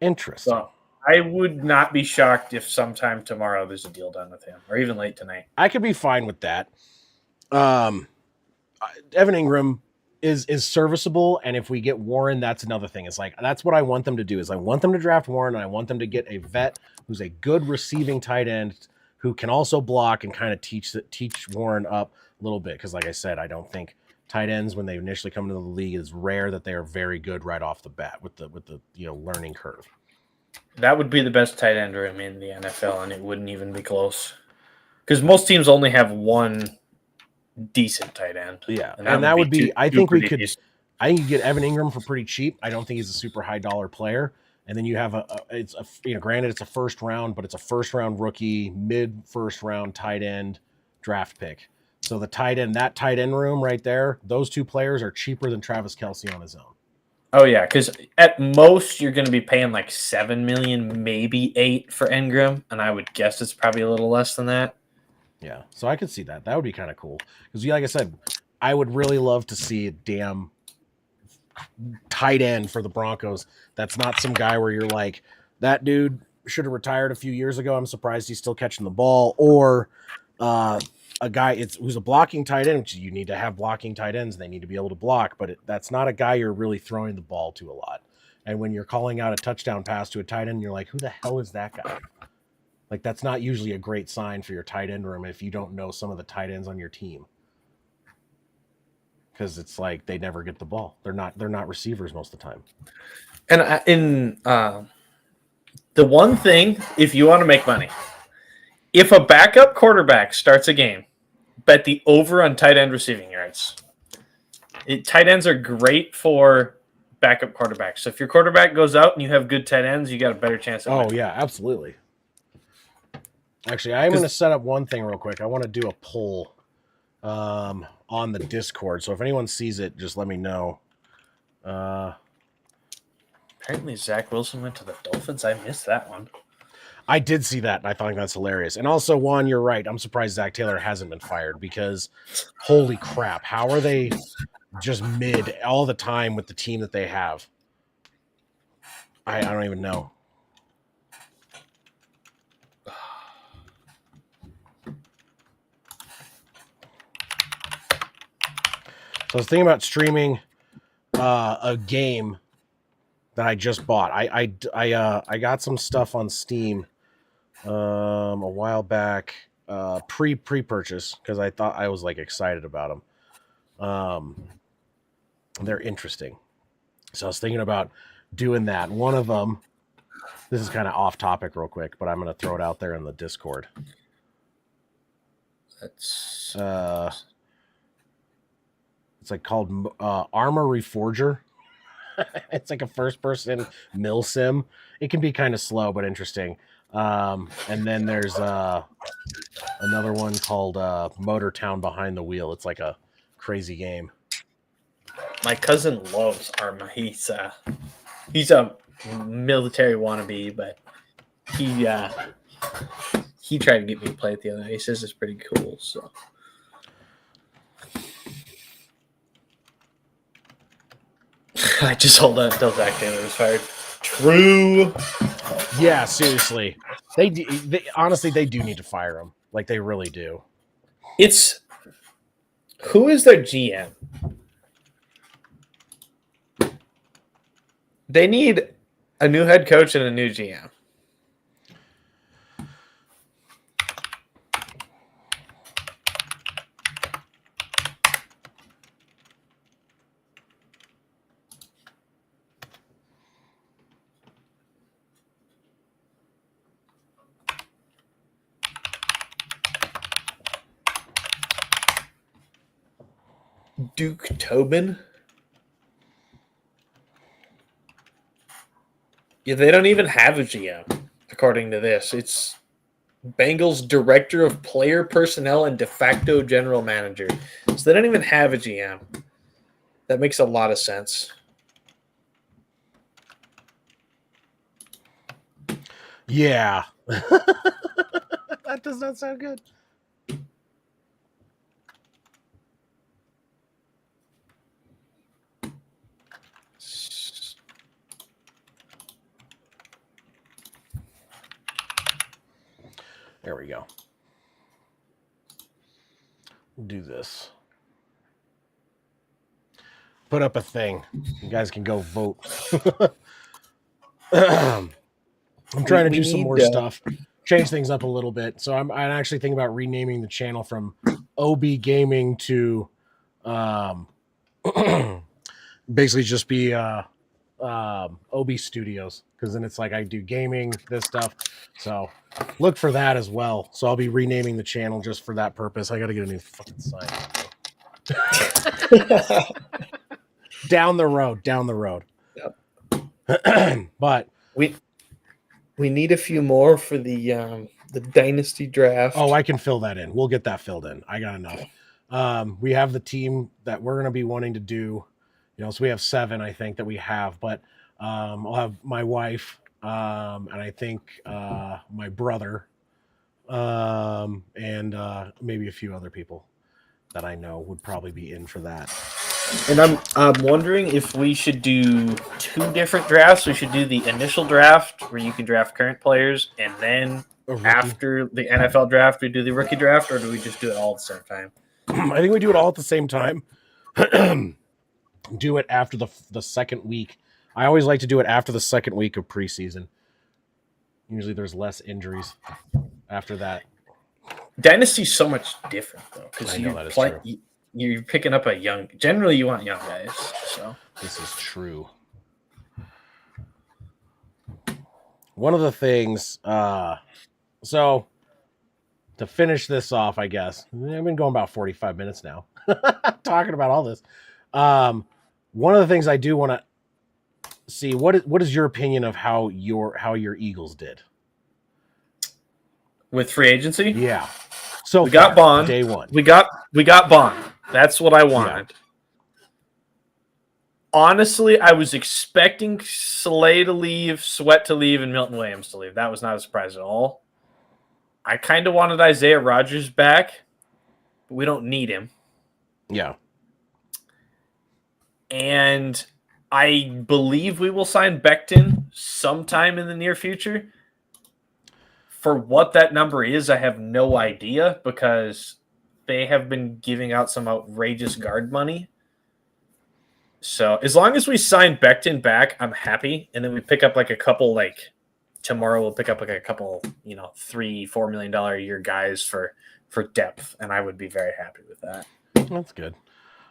Interesting. So I would not be shocked if sometime tomorrow there's a deal done with him, or even late tonight. I could be fine with that. Evan Ingram is serviceable, and if we get Warren, that's another thing. It's like that's what I want them to do. Is I want them to draft Warren, and I want them to get a vet who's a good receiving tight end who can also block and kind of teach Warren up a little bit. Because, like I said, I don't think tight ends when they initially come into the league is rare that they are very good right off the bat with the learning curve. That would be the best tight end room in the NFL, and it wouldn't even be close. Because most teams only have one decent tight end. Yeah, and that would be I think you could get Evan Ingram for pretty cheap. I don't think he's a super high dollar player. And then you have granted it's a first round, but it's a first round rookie, mid first round tight end draft pick. So that tight end room right there, those two players are cheaper than Travis Kelce on his own. Oh yeah, because at most you're going to be paying like $7 million, maybe $8 million for Ingram, and I would guess it's probably a little less than that. Yeah, so I could see that. That would be kind of cool because, like I said, I would really love to see a damn tight end for the Broncos. That's not some guy where you're like, that dude should have retired a few years ago. I'm surprised he's still catching the ball. Or a guy who's a blocking tight end, which you need to have blocking tight ends. They need to be able to block, but that's not a guy you're really throwing the ball to a lot. And when you're calling out a touchdown pass to a tight end, you're like, who the hell is that guy? Like, that's not usually a great sign for your tight end room if you don't know some of the tight ends on your team. Because it's like they never get the ball. They're not receivers most of the time. And the one thing, if you want to make money, if a backup quarterback starts a game, bet the over on tight end receiving yards. Tight ends are great for backup quarterbacks. So if your quarterback goes out and you have good tight ends, you got a better chance of winning. Yeah, absolutely. Actually, I'm going to set up one thing real quick. I want to do a poll on the Discord. So if anyone sees it, just let me know. Apparently Zach Wilson went to the Dolphins. I missed that one. I did see that, and I thought that's hilarious. And also, Juan, you're right. I'm surprised Zach Taylor hasn't been fired because holy crap, how are they just mid all the time with the team that they have? I don't even know. So I was thinking about streaming a game that I just bought. I got some stuff on Steam a while back, pre-purchase because I thought I was like excited about them. They're interesting, so I was thinking about doing that. One of them, this is kind of off topic, real quick, but I'm going to throw it out there in the Discord. That's It's like called Armor Reforger. It's like a first-person mill sim. It can be kind of slow but interesting. And then there's another one called Motor Town Behind the Wheel. It's like a crazy game. My cousin loves Arma. He's a military wannabe, but he tried to get me to play it the other day. He says it's pretty cool. So I just hold on until Zach Taylor was fired. True. Yeah, seriously. They honestly they do need to fire him. Like they really do. It's who is their GM? They need a new head coach and a new GM. Duke Tobin? Yeah, they don't even have a GM, according to this. It's Bengals Director of Player Personnel and de facto General Manager. So they don't even have a GM. That makes a lot of sense. Yeah. That does not sound good. There we go. We'll do this. Put up a thing. You guys can go vote. I'm trying to do some more stuff. Change things up a little bit. So I'm actually thinking about renaming the channel from OB Gaming to basically just be OB Studios, because then it's like I do gaming, this stuff. So look for that as well. So I'll be renaming the channel just for that purpose. I got to get a new fucking sign. Down the road. Yep. But we need a few more for the dynasty draft. Oh, I can fill that in. We'll get that filled in. I got enough. We have the team that we're going to be wanting to do. So we have 7, I think, that we have. But I'll have my wife, and I think my brother, and maybe a few other people that I know would probably be in for that. And I'm wondering if we should do 2 different drafts. We should do the initial draft where you can draft current players, and then after the NFL draft, we do the rookie draft, or do we just do it all at the same time? I think we do it all at the same time. Do it after the second week. I always like to do it after the second week of preseason. Usually there's less injuries after that. Dynasty's so much different, though, because true. You're picking up a young. Generally, you want young guys. So this is true. One of the things. So to finish this off, I guess I've been going about 45 minutes now, talking about all this. One of the things I do want to see what is your opinion of how your Eagles did with free agency? Yeah. So we got Bond day one. We got Bond. That's what I wanted. Yeah. Honestly, I was expecting Slay to leave, Sweat to leave, and Milton Williams to leave. That was not a surprise at all. I kind of wanted Isaiah Rodgers back, but we don't need him. Yeah. And I believe we will sign Becton sometime in the near future. For what that number is, I have no idea, because they have been giving out some outrageous guard money. So as long as we sign Becton back, I'm happy. And then we pick up like a couple, tomorrow we'll pick up like a couple, $3-4 million a year guys for depth. And I would be very happy with that. That's good.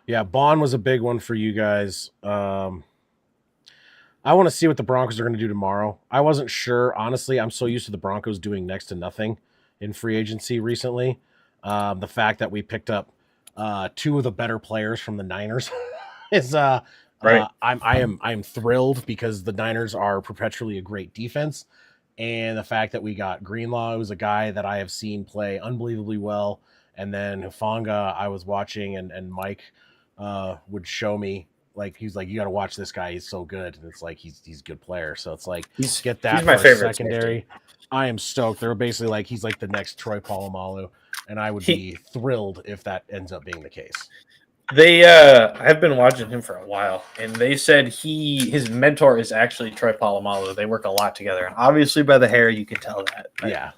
Yeah, Bond was a big one for you guys. I want to see what the Broncos are going to do tomorrow. I wasn't sure. Honestly, I'm so used to the Broncos doing next to nothing in free agency recently. The fact that we picked up two of the better players from the Niners. is Right. I'm thrilled because the Niners are perpetually a great defense, and the fact that we got Greenlaw, who's a guy that I have seen play unbelievably well, and then Hufanga I was watching, and Mike would show me, like, he's like, you got to watch this guy, he's so good, and it's like he's a good player, so it's like get that he's my for favorite secondary. safety. I am stoked. They're basically like he's like the next Troy Polamalu, and I would be thrilled if that ends up being the case. I've been watching him for a while, and they said his mentor is actually Troy Polamalu. They work a lot together, and obviously by the hair you can tell that. Right? Yeah.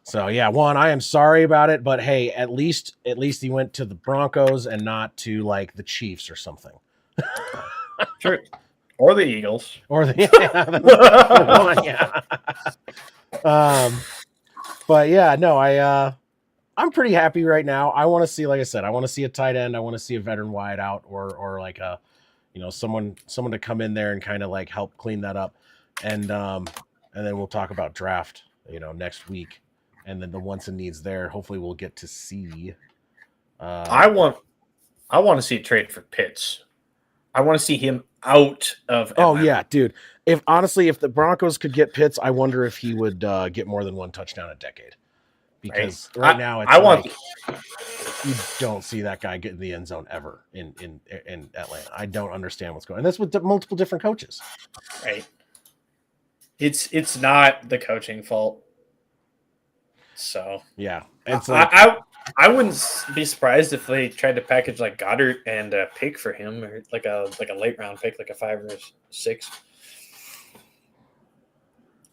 So yeah, Juan, I am sorry about it, but hey, at least he went to the Broncos and not to like the Chiefs or something. Sure. Or the Eagles. Or the yeah. But yeah, no, I'm pretty happy right now. I want to see, like I said, I want to see a tight end. I want to see a veteran wide out or like a, someone to come in there and kind of like help clean that up. And then we'll talk about draft, next week. And then the wants and needs there. Hopefully we'll get to see. I want to see a trade for Pitts. I want to see him out of Atlanta. Oh yeah, dude. If the Broncos could get Pitts, I wonder if he would get more than one touchdown a decade. Because right now it's you don't see that guy get in the end zone ever in Atlanta. I don't understand what's going on. And that's with multiple different coaches. Right. It's not the coaching fault. So yeah, it's I wouldn't be surprised if they tried to package like Goddard and a pick for him, or like a late round pick, like a 5 or 6.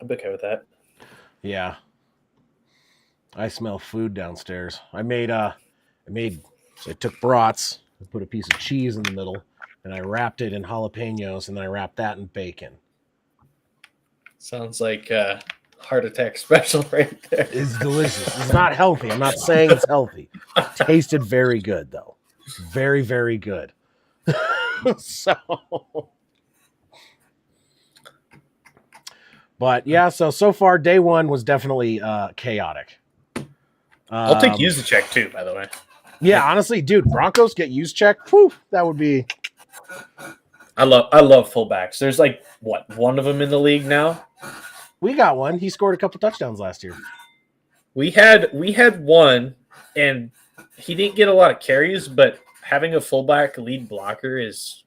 I'm okay with that. Yeah. I smell food downstairs. I took brats, I put a piece of cheese in the middle, and I wrapped it in jalapenos, and then I wrapped that in bacon. Sounds like heart attack special right there. It's delicious. It's not healthy. I'm not saying it's healthy. It tasted very good, though. Very, very good. But yeah, so far day one was definitely chaotic. I'll take Juszczyk too, by the way. Yeah, honestly, dude, Broncos get Juszczyk. Whew, that would be. I love fullbacks. There's like one of them in the league now. We got one. He scored a couple touchdowns last year. We had one, and he didn't get a lot of carries, but having a fullback lead blocker is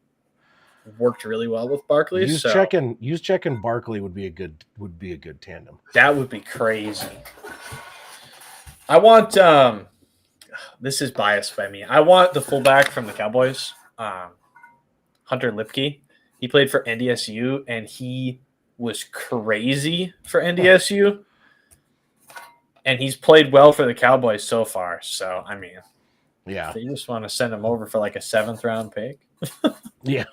worked really well with Barkley. Juszczyk and Barkley would be a good tandem. That would be crazy. I want this is biased by me. I want the fullback from the Cowboys, Hunter Lipke. He played for NDSU, and he was crazy for NDSU. And he's played well for the Cowboys so far. So, I mean, yeah. They just want to send him over for like a 7th round pick. Yeah.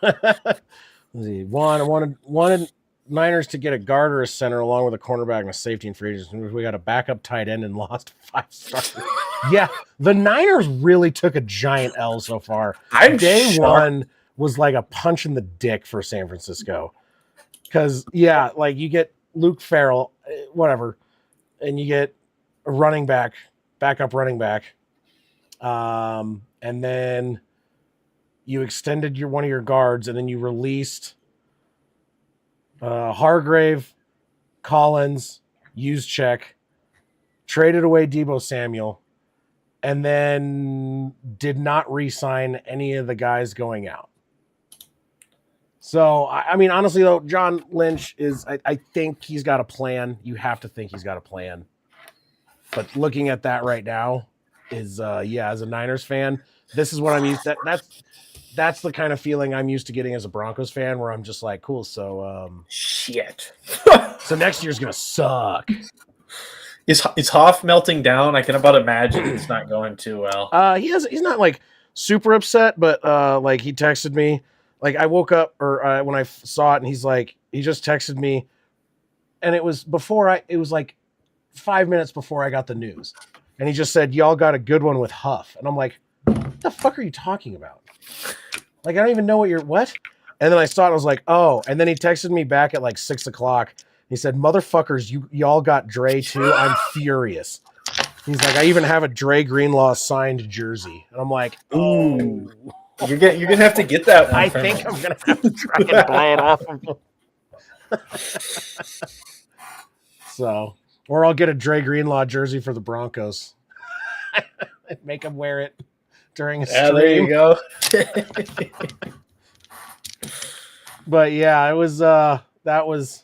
Wanted Niners to get a guard or a center along with a cornerback and a safety and free agents. We got a backup tight end and lost 5 starters. Yeah, the Niners really took a giant L so far. Day one was like a punch in the dick for San Francisco. Because, yeah, like you get Luke Farrell, whatever, and you get a backup running back. And then you extended one of your guards, and then you released Hargrave, Collins, Juszczyk, traded away Deebo Samuel, and then did not re-sign any of the guys going out. So, I mean, honestly, though, John Lynch I think he's got a plan. You have to think he's got a plan. But looking at that right now as a Niners fan, this is what I'm used to. That's the kind of feeling I'm used to getting as a Broncos fan, where I'm just like, cool. So, shit. So next year's going to suck. Is Hoff melting down? I can about imagine it's not going too well. He's not like super upset, but like he texted me. Like I woke up when I saw it, and he's like, he just texted me, and it was like 5 minutes before I got the news, and he just said, "Y'all got a good one with Huff," and I'm like, "What the fuck are you talking about? Like I don't even know what." And then I saw it, and I was like, "Oh," and then he texted me back at like 6 o'clock. He said, "Motherfuckers, y'all got Dre too. I'm furious." He's like, I even have a Dre Greenlaw signed jersey, and I'm like, Ooh. oh, You're gonna have to get that one. I from think him. I'm gonna have to try and buy it off of him. So, or I'll get a Dre Greenlaw jersey for the Broncos. Make him wear it during a stream. There you go. But yeah, it was that was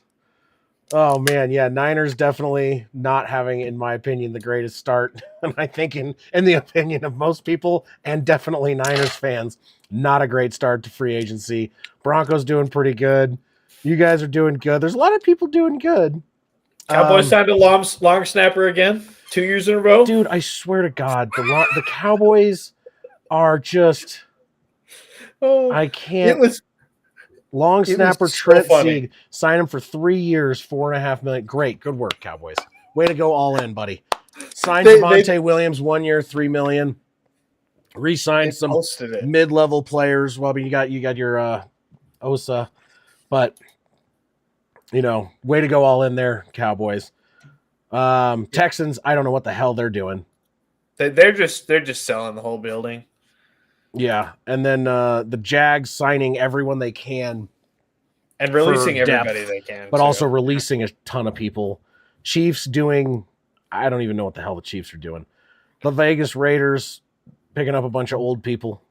oh man, yeah, Niners definitely not having, in my opinion, the greatest start. And I think in the opinion of most people and definitely Niners fans, not a great start to free agency. Broncos doing pretty good. You guys are doing good. There's a lot of people doing good. Cowboys signed a long snapper again, 2 years in a row. Dude, I swear to God, the Cowboys are just I can't. Long snapper Trent Sieg, sign him for 3 years, $4.5 million. Great, good work, Cowboys. Way to go all in, buddy. Signed Javonte Williams 1 year, $3 million. Re-signed some mid-level players. Well, I mean, you got your Osa, but you know, way to go all in there, Cowboys. Texans, I don't know what the hell they're doing. They're just selling the whole building. Yeah, and then the Jags signing everyone they can. And releasing everybody they can. But also releasing a ton of people. Chiefs doing, I don't even know what the hell the Chiefs are doing. The Vegas Raiders picking up a bunch of old people.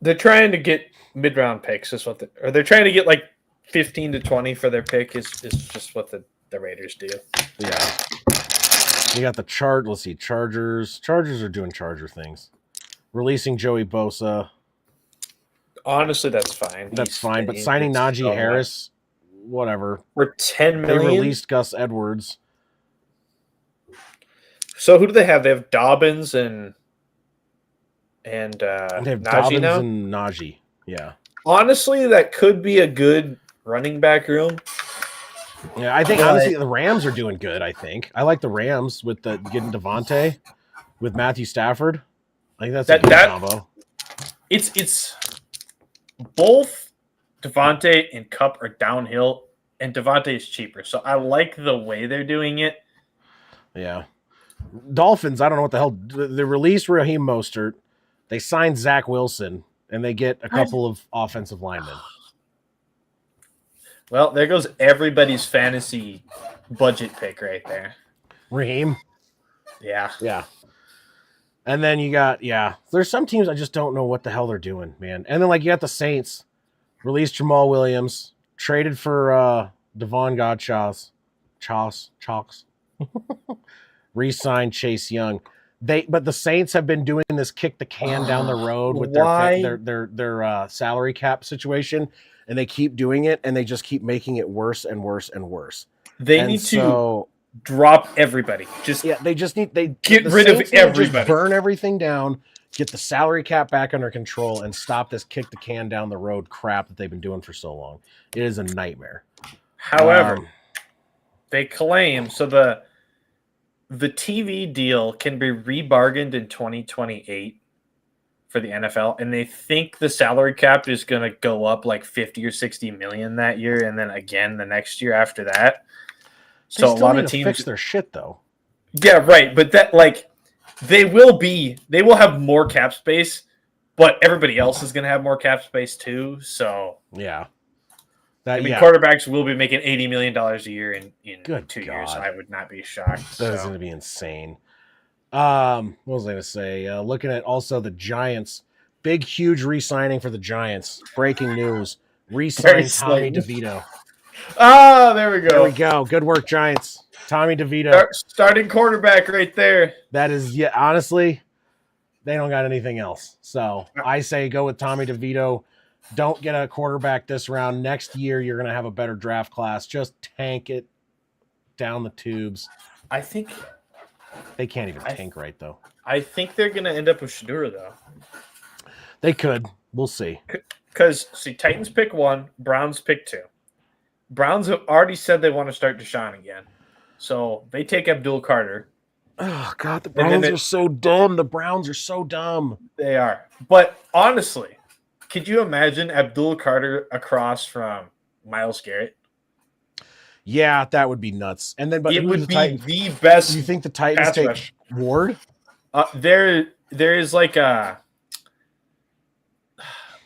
They're trying to get mid-round picks, is what or they're trying to get like 15 to 20 for their pick is just what the Raiders do. Yeah. You got the let's see, Chargers. Chargers are doing Charger things. Releasing Joey Bosa. Honestly, that's fine. That's fine. But signing Najee Harris, whatever. For $10 million. They released Gus Edwards. So who do they have? They have Dobbins and they have Najee Dobbins now? and Najee. Yeah. Honestly, that could be a good running back room. Yeah, I think honestly the Rams are doing good. I think I like the Rams with getting Devontae with Matthew Stafford. I think that's a good combo. It's both Devontae and Kupp are downhill, and Devontae is cheaper. So I like the way they're doing it. Yeah. Dolphins, I don't know what the hell. They released Raheem Mostert. They signed Zach Wilson, and they get a couple of offensive linemen. Well, there goes everybody's fantasy budget pick right there. Raheem? Yeah. Yeah. And then you got, there's some teams I just don't know what the hell they're doing, man. And then, like, you got the Saints, released Jamal Williams, traded for Devon Godchaux, Chalks, re-signed Chase Young. But the Saints have been doing this kick the can down the road with their salary cap situation, and they keep doing it, and they just keep making it worse and worse and worse. They need to drop everybody. They get rid of everybody. Burn everything down, get the salary cap back under control, and stop this kick the can down the road crap that they've been doing for so long. It is a nightmare. However, they claim the TV deal can be rebargained in 2028 for the NFL, and they think the salary cap is going to go up like 50 or 60 million that year, and then again the next year after that. So a lot of teams fix their shit though. Yeah, right. But that they will have more cap space, but everybody else is going to have more cap space too. So yeah, quarterbacks will be making $80 million a year in 2 years. I would not be shocked. That is going to be insane. What was I going to say? Looking at also the Giants, big huge re-signing for the Giants. Breaking news: re-signed Tommy DeVito. There we go. There we go. Good work, Giants. Tommy DeVito. Starting quarterback right there. That is, honestly, they don't got anything else. So I say go with Tommy DeVito. Don't get a quarterback this round. Next year, you're going to have a better draft class. Just tank it down the tubes. I think they can't even tank right, though. I think they're going to end up with Shedeur, though. They could. We'll see. Because, Titans pick 1, Browns pick 2. Browns have already said they want to start Deshaun again. So they take Abdul Carter. Oh, God, the Browns are so dumb. The Browns are so dumb. They are. But honestly, could you imagine Abdul Carter across from Myles Garrett? Yeah, that would be nuts. And then, but it would be the best. You think the Titans take Ward? There is like a.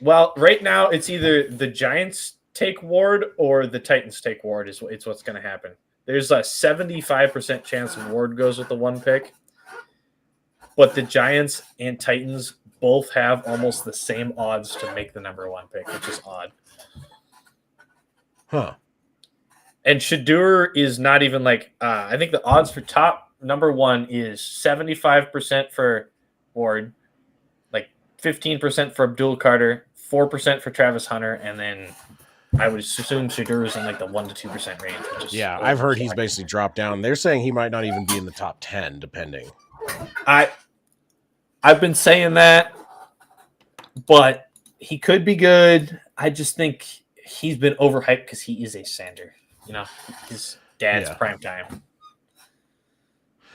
Well, right now it's either the Giants take Ward or the Titans take Ward. It's what's going to happen. There's a 75% chance Ward goes with the 1 pick, but the Giants and Titans both have almost the same odds to make the number 1 pick, which is odd. Huh. And Shedeur is not even like I think the odds for top number 1 is 75% for Ward, like 15% for Abdul Carter, 4% for Travis Hunter, and then I would assume Shedeur is in like the 1 to 2% range. Yeah, I've heard he's basically dropped down. They're saying he might not even be in the top 10, depending. I've been saying that, but he could be good. I just think he's been overhyped because he is a Sander. You know, his dad's prime time.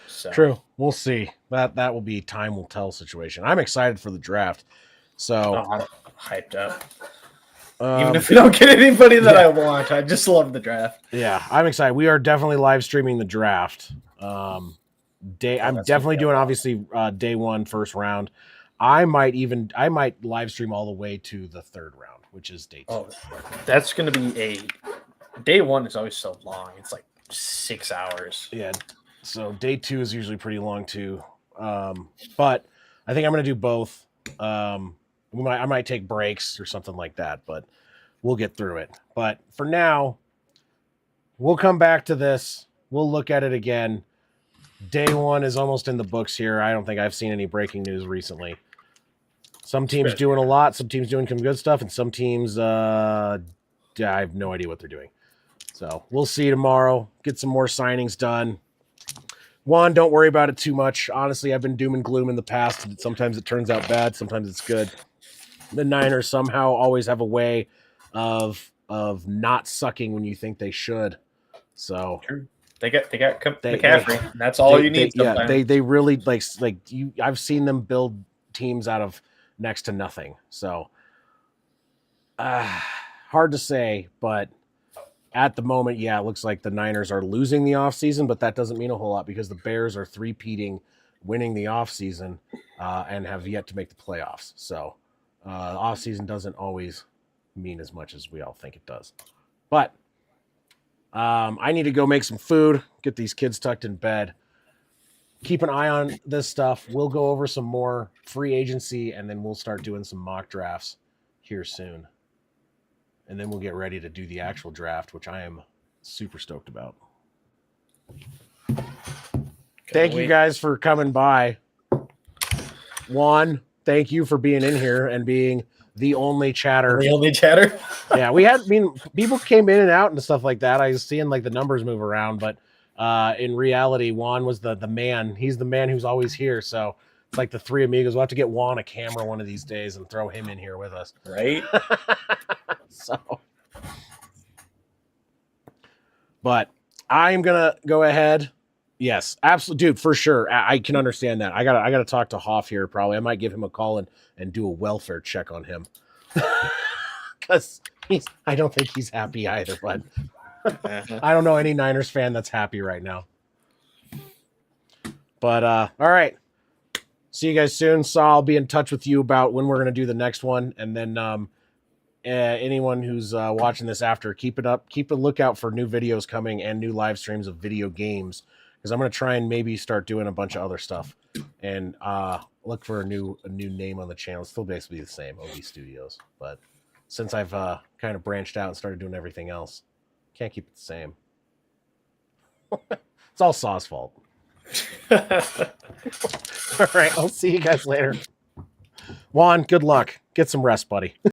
So. True. We'll see. That will be time will tell situation. I'm excited for the draft. So I'm hyped up. Even if we don't get anybody that I want, I just love the draft. Yeah, I'm excited. We are definitely live streaming the draft. I'm definitely doing obviously day 1 first round. I might live stream all the way to the 3rd round, which is day 2. Oh, that's going to be day 1 is always so long. It's like 6 hours. Yeah. So day 2 is usually pretty long too. But I think I'm going to do both. I might take breaks or something like that, but we'll get through it. But for now, we'll come back to this. We'll look at it again. Day 1 is almost in the books here. I don't think I've seen any breaking news recently. Some teams doing a lot, some teams doing some good stuff, and some teams, I have no idea what they're doing. So we'll see tomorrow. Get some more signings done. Juan, don't worry about it too much. Honestly, I've been doom and gloom in the past. Sometimes it turns out bad. Sometimes it's good. The Niners somehow always have a way of not sucking when you think they should. So they got McCaffrey. That's all you need. They really like you. I've seen them build teams out of next to nothing. So hard to say, but at the moment, yeah, it looks like the Niners are losing the offseason, but that doesn't mean a whole lot because the Bears are three-peating, winning the offseason, and have yet to make the playoffs. So the offseason doesn't always mean as much as we all think it does. But I need to go make some food, get these kids tucked in bed. Keep an eye on this stuff. We'll go over some more free agency, and then we'll start doing some mock drafts here soon. And then we'll get ready to do the actual draft, which I am super stoked about. Thank you guys for coming by. Juan, thank you for being in here and being the only chatter. The only chatter? Yeah, people came in and out and stuff like that. I was seeing like the numbers move around, but in reality, Juan was the man. He's the man who's always here. So it's like the three amigos. We'll have to get Juan a camera one of these days and throw him in here with us. Right? So, but I'm gonna go ahead. Yes, absolutely, dude, for sure. I can understand that. I gotta talk to Hoff here. Probably, I might give him a call and do a welfare check on him because I don't think he's happy either. But I don't know any Niners fan that's happy right now. But all right, see you guys soon. So I'll be in touch with you about when we're gonna do the next one, and then anyone who's watching this after, keep it up. Keep a lookout for new videos coming and new live streams of video games, because I'm going to try and maybe start doing a bunch of other stuff and look for a new name on the channel. It's still basically the same, OB Studios, but since I've kind of branched out and started doing everything else, can't keep it the same. It's all Saw's fault. All right, I'll see you guys later. Juan, good luck. Get some rest, buddy.